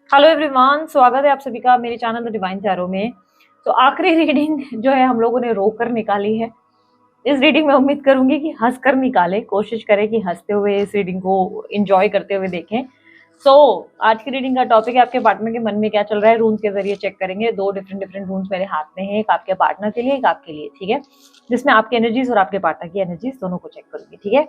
Hello everyone, स्वागत है आप सभी का मेरे चैनल द डिवाइन टैरो में। तो आखिरी रीडिंग जो है हम लोगों ने रोक कर निकाली है। इस रीडिंग में उम्मीद करूंगी कि हंस कर निकालें, कोशिश करें कि हंसते हुए इस रीडिंग को एंजॉय करते हुए देखें। आज की रीडिंग का टॉपिक है आपके पार्टनर के मन में क्या चल रहा है। रून्स के जरिए चेक करेंगे। दो डिफरेंट डिफरेंट रून्स मेरे हाथ में है, एक आपके पार्टनर के लिए, एक आपके लिए, ठीक है। जिसमें आपकी एनर्जीज और आपके पार्टनर की एनर्जीज दोनों को चेक करूंगी, ठीक है।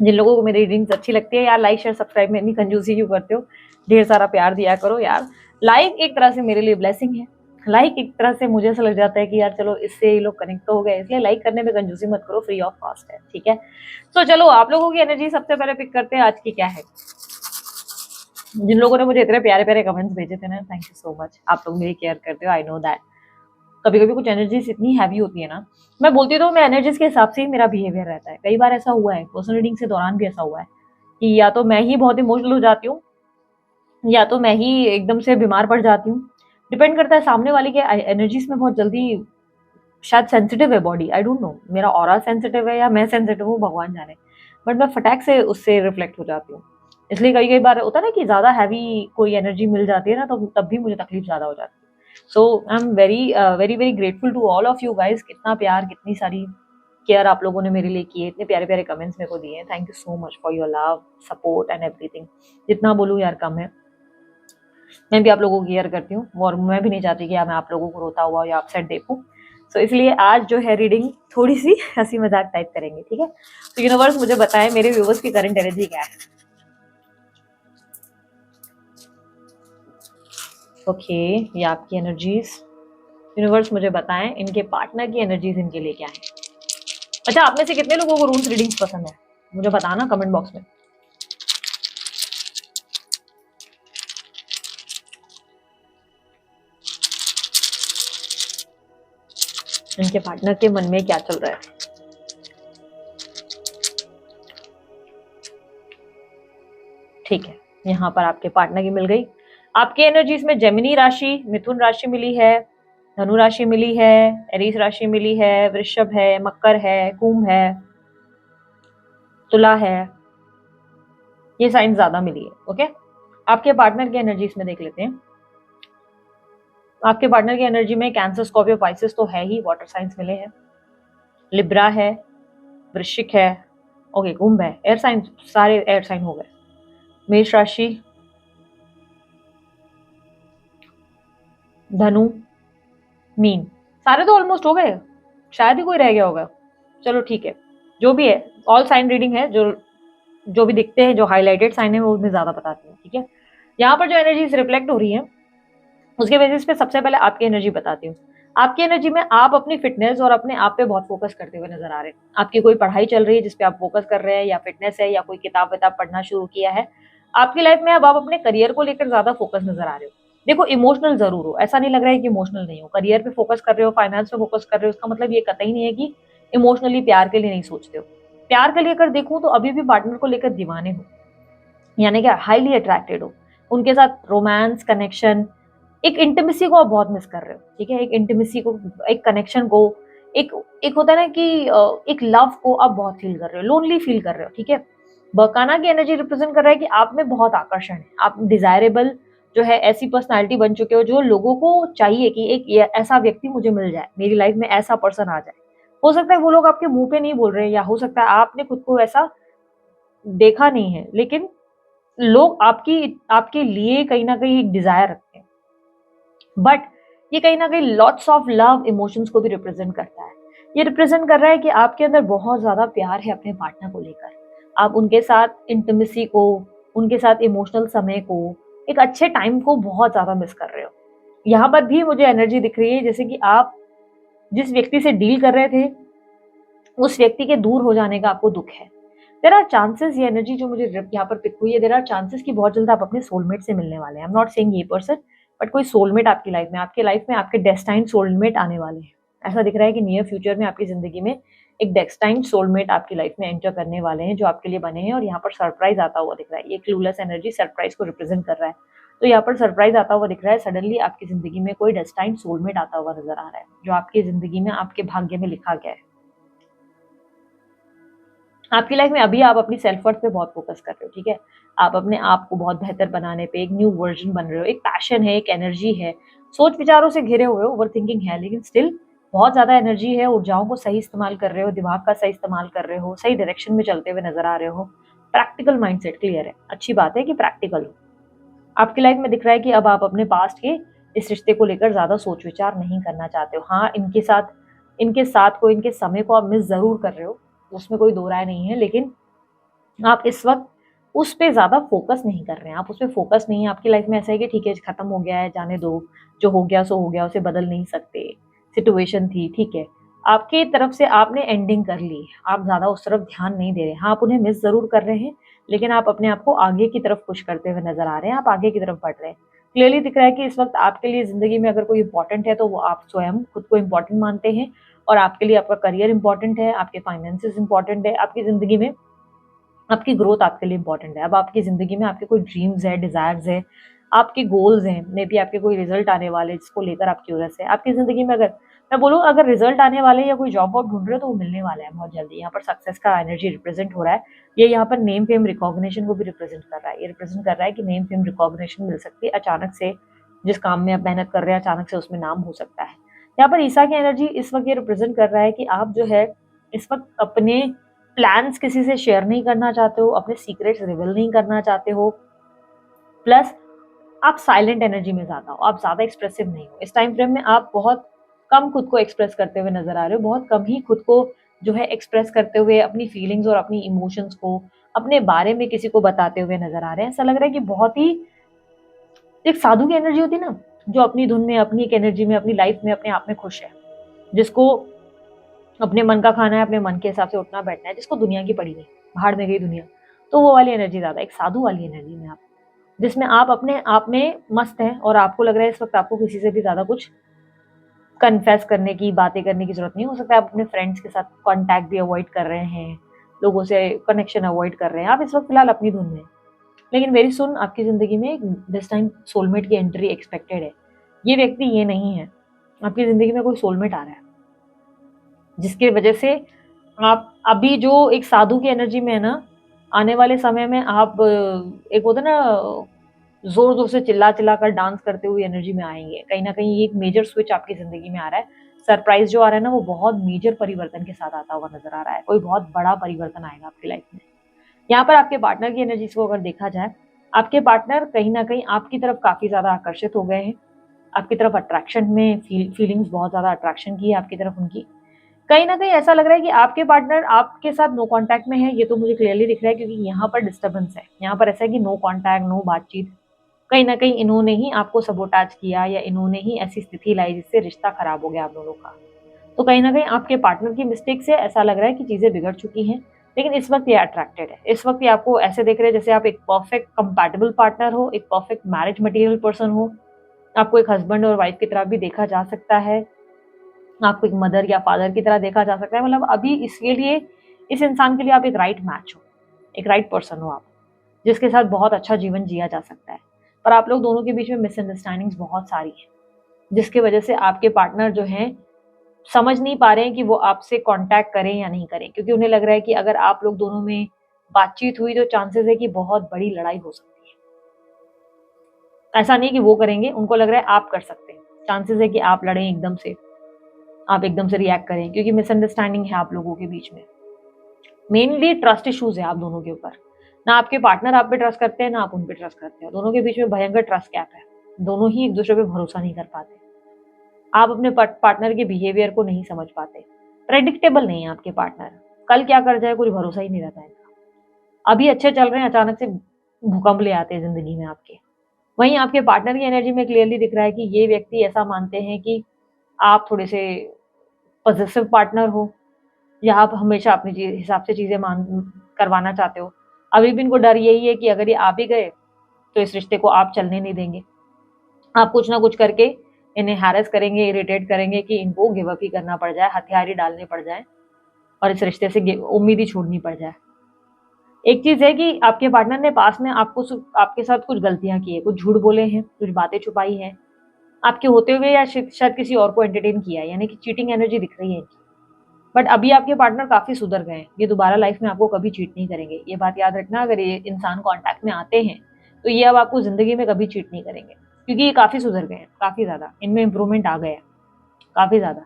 जिन लोगों को मेरी रीडिंग्स अच्छी लगती है यार, लाइक शेयर सब्सक्राइब में इतनी कंजूसी क्यों करते हो। ढेर सारा प्यार दिया करो यार। लाइक एक तरह से मेरे लिए ब्लेसिंग है। लाइक एक तरह से मुझे ऐसा लग जाता है कि यार चलो इससे ये लोग कनेक्ट तो हो गए, इसलिए लाइक करने में कंजूसी मत करो, फ्री ऑफ कॉस्ट है, ठीक है। तो चलो आप लोगों की एनर्जी सबसे पहले पिक करते हैं आज की क्या है। जिन लोगों ने मुझे इतने प्यारे प्यारे कमेंट्स भेजे थे ना, थैंक यू सो मच। आप लोग मेरी केयर करते हो, आई नो दैट। कभी कभी कुछ एनर्जीज इतनी हैवी होती है ना, मैं बोलती तो मैं एनर्जीज के हिसाब से ही मेरा बिहेवियर रहता है। कई बार ऐसा हुआ है, पर्सनल रीडिंग के दौरान भी ऐसा हुआ है कि या तो मैं ही बहुत इमोशनल हो जाती हूँ, या तो मैं ही एकदम से बीमार पड़ जाती हूँ। डिपेंड करता है सामने वाले के एनर्जीज में बहुत जल्दी। शायद सेंसिटिव है बॉडी, आई डोंट नो मेरा ऑरा सेंसिटिव है या मैं सेंसिटिव हूँ, भगवान जाने। बट मैं फटाक से उससे रिफ्लेक्ट हो जाती हूँ। इसलिए कई कई बार होता है ना कि ज्यादा हैवी कोई एनर्जी मिल जाती है ना, तो तब भी मुझे तकलीफ ज्यादा हो जाती है। So I am very very very grateful to all of you guys. कितना प्यार, कितनी सारी केयर आप लोगों ने मेरे लिए की है, इतने प्यारे प्यारे कमेंट्स मेरे को दिए हैं। Thank you so much for your love, support and everything. जितना बोलूँ यार कम है। मैं भी आप लोगों को केयर करती हूँ और मैं भी नहीं चाहती कि मैं आप लोगों को रोता हुआ या अपसेट देखूं। सो इसलिए आज जो है रीडिंग थोड़ी सी हंसी मजाक टाइप करेंगे, ठीक है। तो यूनिवर्स मुझे बताएं मेरे व्यूवर्स की करंट एनर्जी क्या है। ओके, ये आपकी एनर्जीज। यूनिवर्स मुझे बताएं इनके पार्टनर की एनर्जीज इनके लिए क्या है। अच्छा, आप में से कितने लोगों को रूम्स रीडिंग्स पसंद है मुझे बताना कमेंट बॉक्स में। इनके पार्टनर के मन में क्या चल रहा है। ठीक है, यहाँ पर आपके पार्टनर की मिल गई। आपकी एनर्जीज में जेमिनी राशि, मिथुन राशि मिली है, धनु राशि मिली है, एरीस राशि मिली है, वृषभ है, मकर है, कुंभ है, तुला है। ये साइन ज्यादा मिली है। ओके, आपके पार्टनर की एनर्जीज में देख लेते हैं। आपके पार्टनर की एनर्जी में कैंसर, स्कॉर्पियो, पाइसेस तो है ही, वाटर साइंस मिले हैं, लिब्रा है, वृश्चिक है, ओके कुंभ है, एयर साइन, सारे एयर साइन हो गए। मेष राशि, धनु, मीन, सारे तो ऑलमोस्ट हो गए, शायद ही कोई रह गया होगा। चलो ठीक है, जो भी है ऑल साइन रीडिंग है। जो जो भी दिखते हैं, जो हाईलाइटेड साइन है वो मैं ज्यादा बताती हूँ, ठीक है। यहाँ पर जो एनर्जीज रिफ्लेक्ट हो रही है उसके बेसिस पे सबसे पहले आपकी एनर्जी बताती हूँ। आपकी एनर्जी में आप अपनी फिटनेस और अपने आप पे बहुत फोकस करते हुए नजर आ रहे हैं। आपकी कोई पढ़ाई चल रही है जिसपे आप फोकस कर रहे हैं, या फिटनेस है, या कोई किताब विताब पढ़ना शुरू किया है। आपकी लाइफ में अब आप अपने करियर को लेकर ज्यादा फोकस नजर आ रहे हो। देखो, इमोशनल जरूर हो, ऐसा नहीं लग रहा है कि इमोशनल नहीं हो। करियर पे फोकस कर रहे हो, फाइनेंस पे फोकस कर रहे हो, इसका मतलब ये कतई नहीं है कि इमोशनली प्यार के लिए नहीं सोचते हो। प्यार के लेकर देखूं तो अभी भी पार्टनर को लेकर दीवाने हो, यानी कि हाईली अट्रैक्टेड हो। उनके साथ रोमांस, कनेक्शन, एक इंटीमेसी को आप बहुत मिस कर रहे हो, ठीक है। एक इंटीमेसी को, एक कनेक्शन को, एक एक होता है ना कि एक लव को आप बहुत फील कर रहे हो, लोनली फील कर रहे हो, ठीक है। बकाना की एनर्जी रिप्रेजेंट कर रहा है कि आप में बहुत आकर्षण है, आप डिजायरेबल जो है ऐसी पर्सनालिटी बन चुके हो जो लोगों को चाहिए कि एक ऐसा व्यक्ति मुझे मिल जाए, मेरी लाइफ में ऐसा पर्सन आ जाए। हो सकता है वो लोग आपके मुंह पे नहीं बोल रहे हैं, या हो सकता है आपने खुद को ऐसा देखा नहीं है, लेकिन लोग आपकी आपके लिए कहीं ना कहीं एक डिजायर रखते हैं। बट ये कहीं ना कहीं लॉट्स ऑफ लव इमोशंस को भी रिप्रेजेंट करता है। ये रिप्रेजेंट कर रहा है कि आपके अंदर बहुत ज्यादा प्यार है अपने पार्टनर को लेकर। आप उनके साथ इंटीमेसी को, उनके साथ इमोशनल समय को, एक अच्छे टाइम को बहुत ज्यादा मिस कर रहे हो। यहाँ पर भी मुझे एनर्जी दिख रही है जैसे कि आप जिस व्यक्ति से डील कर रहे थे उस व्यक्ति के दूर हो जाने का आपको दुख है। देयर आर चांसेस, ये एनर्जी जो मुझे यहाँ पर पिक हुई है, देयर आर चांसेस कि बहुत जल्द आप अपने सोलमेट से मिलने वाले हैं। आई एम नॉट सेइंग ये पर्सन, बट कोई सोलमेट आपकी लाइफ में आपके डेस्टाइन्ड सोलमेट आने वाले हैं। ऐसा दिख रहा है कि नियर फ्यूचर में आपकी जिंदगी में एक डेस्टाइन्ड सोलमेट आपकी लाइफ में एंटर करने वाले हैं, जो आपके लिए बने हैं। और यहाँ पर सरप्राइज आता हुआ दिख रहा है। ये क्लूलेस एनर्जी सरप्राइज को रिप्रेजेंट कर रहा है। तो यहाँ पर सरप्राइज आता हुआ दिख रहा है। सडनली आपकी जिंदगी में कोई डेस्टाइन्ड सोलमेट आता हुआ नजर आ रहा है, जो आपकी जिंदगी में आपके भाग्य में लिखा गया है। आपकी लाइफ में अभी आप अपनी सेल्फ वर्थ पे बहुत फोकस कर रहे हो, ठीक है। आप अपने आप को बहुत बेहतर बनाने पे एक न्यू वर्जन बन रहे हो, एक पैशन है, एक एनर्जी है, सोच विचारों से घिरे हुए हो, ओवर थिंकिंग है, लेकिन स्टिल बहुत ज्यादा एनर्जी है, ऊर्जाओं को सही इस्तेमाल कर रहे हो, दिमाग का सही इस्तेमाल कर रहे हो, सही डायरेक्शन में चलते हुए नजर आ रहे हो, प्रैक्टिकल माइंडसेट क्लियर है। अच्छी बात है कि प्रैक्टिकल हो। आपकी लाइफ में दिख रहा है कि अब आप अपने पास्ट के इस रिश्ते को लेकर ज्यादा सोच विचार नहीं करना चाहते हो। हाँ, इनके समय को आप मिस जरूर कर रहे हो, उसमें कोई दो राय नहीं है, लेकिन आप इस वक्त उस पे ज्यादा फोकस नहीं कर रहे हैं। आप उस पे फोकस नहीं है। आपकी लाइफ में ऐसा है कि ठीक है, खत्म हो गया है, जाने दो, जो हो गया सो हो गया, उसे बदल नहीं सकते, सिचुएशन थी, ठीक है। आपकी तरफ से आपने एंडिंग कर ली, आप ज्यादा उस तरफ ध्यान नहीं दे रहे। हाँ, आप उन्हें मिस जरूर कर रहे हैं, लेकिन आप अपने आप को आगे की तरफ पुश करते हुए नजर आ रहे हैं, आप आगे की तरफ बढ़ रहे हैं। क्लियरली दिख रहा है कि इस वक्त आपके लिए जिंदगी में अगर कोई इंपॉर्टेंट है तो वो आप स्वयं खुद को इंपॉर्टेंट मानते हैं, और आपके लिए आपका करियर इंपॉर्टेंट है, आपके फाइनेंसेस इंपॉर्टेंट है, आपकी जिंदगी में आपकी ग्रोथ आपके लिए इंपॉर्टेंट है। अब आपकी ज़िंदगी में आपके कोई ड्रीम्स है, डिज़ायर्स है, आपके गोल्स हैं, मे बी आपके कोई रिजल्ट आने वाले जिसको लेकर आप क्यूरियस है। आपकी ज़िंदगी में अगर मैं बोलूँ, अगर रिजल्ट आने वाले हैं या कोई जॉब वॉब ढूंढ रहे हो तो वो मिलने वाला है बहुत जल्दी। यहाँ पर सक्सेस का एनर्जी रिप्रेजेंट हो रहा है। ये यहाँ पर नेम फेम रिकॉग्निशन को भी रिप्रेजेंट कर रहा है। ये रिप्रेजेंट कर रहा है कि नेम फेम रिकॉग्निशन मिल सकती है अचानक से। जिस काम में आप मेहनत कर रहे हैं अचानक से उसमें नाम हो सकता है। यहाँ पर ईसा की एनर्जी इस वक्त ये रिप्रेजेंट कर रहा है कि आप जो है इस वक्त अपने प्लान्स किसी से शेयर नहीं करना चाहते हो, अपने सीक्रेट्स रिवील नहीं करना चाहते हो, प्लस आप साइलेंट एनर्जी में ज्यादा हो, आप ज्यादा एक्सप्रेसिव नहीं हो। इस टाइम फ्रेम में आप बहुत कम खुद को एक्सप्रेस करते हुए नजर आ रहे हो, बहुत कम ही खुद को जो है एक्सप्रेस करते हुए अपनी फीलिंग्स और अपनी इमोशंस को अपने बारे में किसी को बताते हुए नजर आ रहे हैं। ऐसा लग रहा है कि बहुत ही एक साधु की एनर्जी होती है ना, जो अपनी धुन में, अपनी एक एनर्जी में, अपनी लाइफ में अपने आप में खुश है, जिसको अपने मन का खाना है, अपने मन के हिसाब से उठना बैठना है, जिसको दुनिया की पड़ी नहीं, भाड़ में गई दुनिया। तो वो वाली एनर्जी ज्यादा, एक साधु वाली एनर्जी में आप, जिसमें आप अपने आप में मस्त हैं और आपको लग रहा है इस वक्त आपको किसी से भी ज्यादा कुछ कन्फेस करने की, बातें करने की जरूरत नहीं। हो सकता है आप अपने फ्रेंड्स के साथ कांटेक्ट भी अवॉइड कर रहे हैं, लोगों से कनेक्शन अवॉइड कर रहे हैं, आप इस वक्त फिलहाल अपनी धुन में हैं। लेकिन मेरी सुन, आपकी जिंदगी में दिस टाइम सोलमेट की एंट्री एक्सपेक्टेड है। ये व्यक्ति ये नहीं है, आपकी जिंदगी में कोई सोलमेट आ रहा है, जिसकी वजह से आप अभी जो एक साधु की एनर्जी में है ना, आने वाले समय में आप एक होता है ना, जोर जोर से चिल्ला चिल्ला कर डांस करते हुए एनर्जी में आएंगे। कहीं ना कहीं ये एक मेजर स्विच आपकी जिंदगी में आ रहा है। सरप्राइज जो आ रहा है ना, वो बहुत मेजर परिवर्तन के साथ आता हुआ नजर आ रहा है। कोई बहुत बड़ा परिवर्तन आएगा आपकी लाइफ में। यहाँ पर आपके पार्टनर की एनर्जीज को अगर देखा जाए, आपके पार्टनर कहीं ना कहीं आपकी तरफ काफी ज्यादा आकर्षित हो गए हैं, आपकी तरफ अट्रैक्शन में फीलिंग्स बहुत ज्यादा अट्रैक्शन की है आपकी तरफ उनकी। कहीं न कहीं ऐसा लग रहा है कि आपके पार्टनर आपके साथ नो कॉन्टैक्ट में है, ये तो मुझे क्लियरली दिख रहा है, क्योंकि यहाँ पर डिस्टर्बेंस है। यहाँ पर ऐसा है कि नो कॉन्टैक्ट, नो बातचीत। कहीं न कहीं इन्होंने ही आपको सबोटाज किया, या इन्होंने ही ऐसी स्थिति लाई जिससे रिश्ता खराब हो गया आप दोनों का। तो कहीं न कहीं आपके पार्टनर की मिस्टेक से ऐसा लग रहा है कि चीज़ें बिगड़ चुकी हैं, लेकिन इस वक़्त ये अट्रैक्टेड है। इस वक़्त ये आपको ऐसे देख रहे हैं जैसे आप एक परफेक्ट कंपैटिबल पार्टनर हो, एक परफेक्ट मैरिज मटीरियल पर्सन हो। आपको एक हस्बैंड और वाइफ की तरह भी देखा जा सकता है। आपको एक मदर या फादर की तरह देखा जा सकता है। मतलब अभी इसके लिए, इस इंसान के लिए आप एक राइट मैच हो, एक राइट पर्सन हो आप, जिसके साथ बहुत अच्छा जीवन जिया जा सकता है। पर आप लोग दोनों के बीच में मिसअंडरस्टैंडिंग्स बहुत सारी हैं, जिसकी वजह से आपके पार्टनर जो हैं समझ नहीं पा रहे हैं कि वो आपसे कांटेक्ट करें या नहीं करें, क्योंकि उन्हें लग रहा है कि अगर आप लोग दोनों में बातचीत हुई तो चांसेस है कि बहुत बड़ी लड़ाई हो सकती है। ऐसा नहीं कि वो करेंगे, उनको लग रहा है आप कर सकते हैं। चांसेस है कि आप लड़ें एकदम से, आप एकदम से रिएक्ट करें, क्योंकि मिसअंडरस्टैंडिंग है आप लोगों के बीच में। मेनली ट्रस्ट इश्यूज है आप दोनों के ऊपर। ना आपके पार्टनर आप पे ट्रस्ट करते हैं, ना आप उन पे ट्रस्ट करते हैं। दोनों के बीच में भयंकर ट्रस्ट गैप है। दोनों ही एक दूसरे पे भरोसा नहीं कर पाते। आप अपने पार्टनर के बिहेवियर को नहीं समझ पाते। प्रेडिक्टेबल नहीं है आपके पार्टनर। कल क्या कर जाए कोई भरोसा ही नहीं रहता है इनका। अभी अच्छे चल रहे हैं, अचानक से भूकंप ले आते हैं जिंदगी में आपके। वहीं आपके पार्टनर की एनर्जी में क्लियरली दिख रहा है कि ये व्यक्ति ऐसा मानते हैं कि आप थोड़े से पॉजिटिव पार्टनर हो, या आप हमेशा अपने हिसाब से चीजें मान करवाना चाहते हो। अभी भी इनको डर यही है कि अगर ये आप ही गए तो इस रिश्ते को आप चलने नहीं देंगे। आप कुछ ना कुछ करके इन्हें हैरेस करेंगे, इरिटेट करेंगे कि इनको गिव अप ही करना पड़ जाए, हथियार ही डालने पड़ जाए और इस रिश्ते से उम्मीद ही छोड़नी पड़ जाए। एक चीज है कि आपके पार्टनर ने पास में आपके साथ कुछ गलतियां की है, कुछ झूठ बोले हैं, कुछ बातें छुपाई हैं आपके होते हुए, या शायद किसी और को एंटरटेन किया है, यानी कि चीटिंग एनर्जी दिख रही है इनकी। बट अभी आपके पार्टनर काफ़ी सुधर गए हैं, ये दोबारा लाइफ में आपको कभी चीट नहीं करेंगे, ये बात याद रखना। अगर ये इंसान कॉन्टैक्ट में आते हैं तो ये अब आपको ज़िंदगी में कभी चीट नहीं करेंगे, क्योंकि ये काफ़ी सुधर गए हैं, काफ़ी ज़्यादा इनमें इंप्रूवमेंट आ गया है, काफ़ी ज़्यादा।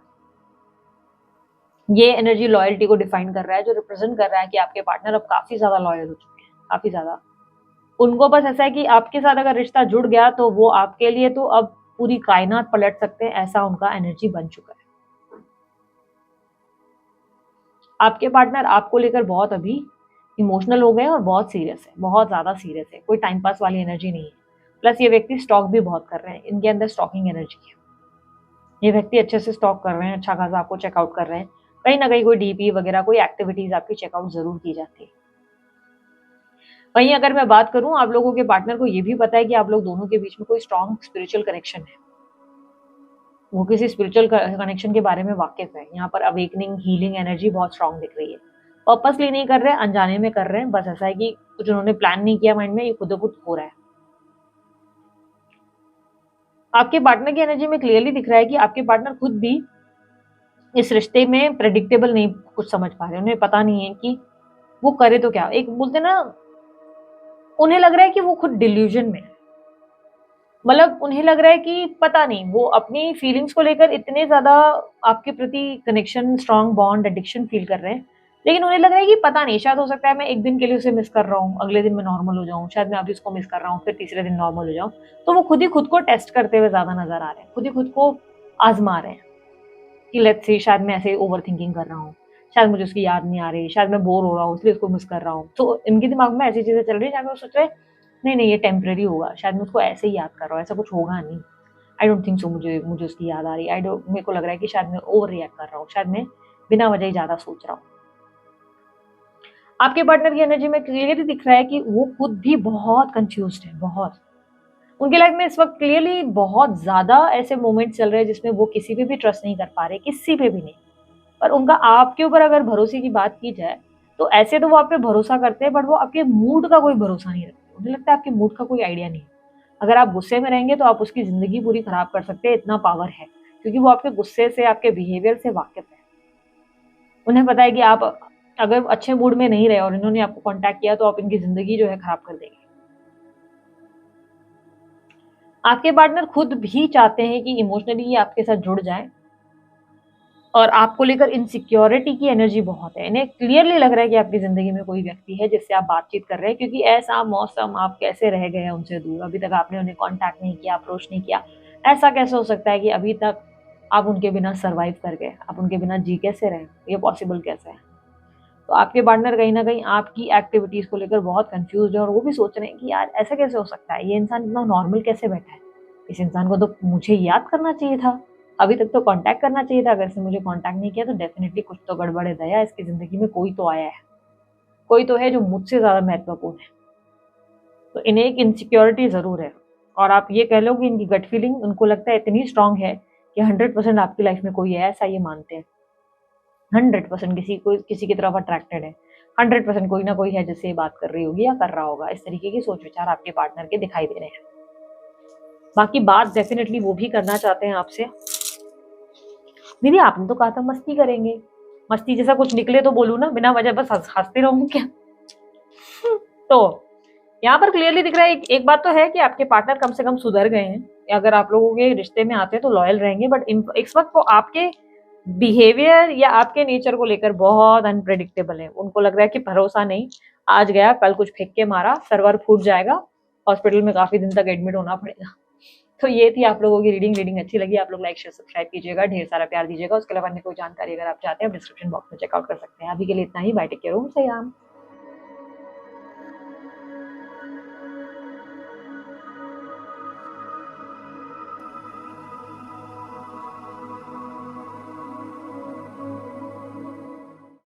ये एनर्जी लॉयल्टी को डिफाइन कर रहा है, जो रिप्रेजेंट कर रहा है कि आपके पार्टनर अब काफ़ी ज़्यादा लॉयल हो चुके हैं, काफ़ी ज़्यादा। उनको बस ऐसा है कि आपके साथ अगर रिश्ता जुड़ गया तो वो आपके लिए तो अब पूरी कायनात पलट सकते हैं, ऐसा उनका एनर्जी बन चुका है। आपके पार्टनर आपको लेकर बहुत अभी इमोशनल हो गए हैं और बहुत सीरियस है, बहुत ज़्यादा सीरियस है, कोई टाइम पास वाली एनर्जी नहीं है। प्लस ये व्यक्ति स्टॉक भी बहुत कर रहे हैं, इनके अंदर स्टॉकिंग एनर्जी है। ये व्यक्ति अच्छे से स्टॉक कर रहे हैं, अच्छा खासा आपको चेकआउट कर रहे हैं, कहीं ना कहीं कोई डीपी वगैरह कोई एक्टिविटीज आपकी चेकआउट जरूर की जाती है। वहीं अगर मैं बात करूं, आप लोगों के पार्टनर को ये भी पता है कि आप लोग दोनों के बीच में कोई स्ट्रॉन्ग स्पिरिचुअल कनेक्शन है, वो किसी स्पिरिचुअल कनेक्शन के बारे में वाकिफ है। यहाँ पर अवेकनिंग हीलिंग एनर्जी बहुत स्ट्रांग दिख रही है। पर्पसली नहीं कर रहे हैं, अनजाने में कर रहे हैं, बस ऐसा है कि कुछ उन्होंने प्लान नहीं किया माइंड में, ये खुद ब खुद हो रहा है। आपके पार्टनर की एनर्जी में क्लियरली दिख रहा है कि आपके पार्टनर खुद भी इस रिश्ते में प्रेडिक्टेबल नहीं कुछ समझ पा रहे, उन्हें पता नहीं है कि वो करे तो क्या। एक बोलते ना, उन्हें लग रहा है कि वो खुद डिल्यूजन में है, मतलब उन्हें लग रहा है कि पता नहीं, वो अपनी फीलिंग्स को लेकर इतने ज़्यादा आपके प्रति connection, strong bond, addiction feel कर रहे हैं, लेकिन उन्हें लग रहा है कि पता नहीं, शायद हो सकता है मैं एक दिन के लिए उसे मिस कर रहा हूँ, अगले दिन मैं नॉर्मल हो जाऊँ, शायद मैं अभी उसको मिस कर रहा हूँ, फिर तीसरे दिन नॉर्मल हो जाऊँ। तो वो खुद ही खुद को टेस्ट करते हुए ज़्यादा नज़र आ रहे हैं, खुद ही खुद को आजमा रहे हैं कि लेट्स से शायद मैं ऐसे ओवर थिंकिंग कर रहा हूँ, शायद मुझे उसकी याद नहीं आ रही, शायद मैं बोर हो रहा हूँ इसलिए उसको मिस कर रहा हूँ। तो इनके दिमाग में ऐसी चीज़ें चल रही है जहाँ पे वो सोच रहे हैं नहीं नहीं ये टेम्परेरी होगा, शायद मैं उसको ऐसे ही याद कर रहा हूँ, ऐसा कुछ होगा नहीं। आई डोंट थिंक सो, मुझे मुझे उसकी याद आ रही है, आई डोंट, मेरे को लग रहा है कि शायद मैं ओवर रिएक्ट कर रहा हूँ, शायद मैं बिना वजह ही ज़्यादा सोच रहा हूँ। आपके पार्टनर की एनर्जी में क्लियरली दिख रहा है कि वो खुद भी बहुत कंफ्यूज्ड है, बहुत। उनकी लाइफ में इस वक्त क्लियरली बहुत ज़्यादा ऐसे मोमेंट्स चल रहे हैं जिसमें वो किसी पे भी ट्रस्ट नहीं कर पा रहे, किसी पे भी नहीं। पर उनका आपके ऊपर अगर भरोसे की बात की जाए तो ऐसे तो वो आप पे भरोसा करते हैं, बट वो आपके मूड का कोई भरोसा नहीं रखते। उन्हें लगता है आपके मूड का कोई आइडिया नहीं है। अगर आप गुस्से में रहेंगे तो आप उसकी ज़िंदगी पूरी खराब कर सकते हैं, इतना पावर है, क्योंकि वो आपके गुस्से से, आपके बिहेवियर से वाकिफ़ है। उन्हें पता है कि आप अगर अच्छे मूड में नहीं रहे और इन्होंने आपको कॉन्टैक्ट किया तो आप इनकी ज़िंदगी जो है खराब कर देंगे। आपके पार्टनर खुद भी चाहते हैं कि इमोशनली ये आपके साथ जुड़ जाएँ, और आपको लेकर इनसिक्योरिटी की एनर्जी बहुत है। इन्हें क्लियरली लग रहा है कि आपकी ज़िंदगी में कोई व्यक्ति है जिससे आप बातचीत कर रहे हैं, क्योंकि ऐसा मौसम आप कैसे रह गए हैं उनसे दूर, अभी तक आपने उन्हें कॉन्टैक्ट नहीं किया, अप्रोच नहीं किया। ऐसा कैसे हो सकता है कि अभी तक आप उनके बिना सर्वाइव कर गए, आप उनके बिना जी कैसे रहे, ये पॉसिबल कैसे है? तो आपके पार्टनर कहीं न कहीं आपकी एक्टिविटीज़ को लेकर बहुत कन्फ्यूज़्ड है, और वो भी सोच रहे हैं कि यार ऐसा कैसे हो सकता है? ये इंसान इतना नॉर्मल कैसे बैठा है? इस इंसान को तो मुझे याद करना चाहिए था। अभी तक तो कॉन्टैक्ट करना चाहिए था, अगर इसने मुझे कॉन्टैक्ट नहीं किया तो डेफ़िनिटली कुछ तो गड़बड़ है दया, इसकी ज़िंदगी में कोई तो आया है। कोई तो है जो मुझसे ज़्यादा महत्वपूर्ण है। तो इन्हें एक इनसिक्योरिटी ज़रूर है, और आप ये कह लो कि इनकी गट फीलिंग उनको लगता है इतनी स्ट्रॉन्ग है कि 100% आपकी लाइफ़ में कोई है, ऐसा ये मानते हैं। 100% किसी की तरफ अट्रैक्टेड है। 100% कोई ना कोई है जिससे ये बात कर रही होगी या कर रहा होगा। इस तरीके की सोच विचार आपके पार्टनर के दिखाई दे रहे हैं। बाकी बात डेफ़िनिटली वो भी करना चाहते हैं आपसे। दीदी आपने तो कहा था मस्ती करेंगे, मस्ती जैसा कुछ निकले तो बोलूँ ना, बिना वजह बस हँसते रहूँ क्या? तो यहाँ पर क्लियरली दिख रहा है, एक बात तो है कि आपके पार्टनर कम से कम सुधर गए हैं। अगर आप लोगों के रिश्ते में आते हैं तो लॉयल रहेंगे, बट इस वक्त वो आपके बिहेवियर या आपके नेचर को लेकर बहुत अनप्रेडिक्टेबल है। उनको लग रहा है कि भरोसा नहीं, आज गया कल कुछ फेंक के मारा, सर्वर फूट जाएगा, हॉस्पिटल में काफ़ी दिन तक एडमिट होना पड़ेगा। तो ये थी आप लोगों की रीडिंग अच्छी लगी आप लोग लाइक शेयर सब्सक्राइब कीजिएगा, ढेर सारा प्यार दीजिएगा। उसके अलावा अन्य कोई जानकारी अगर आप चाहते हैं डिस्क्रिप्शन बॉक्स में चेकआउट कर सकते हैं। अभी के लिए इतना ही, बाय, टेक केयर, ओम सयाम।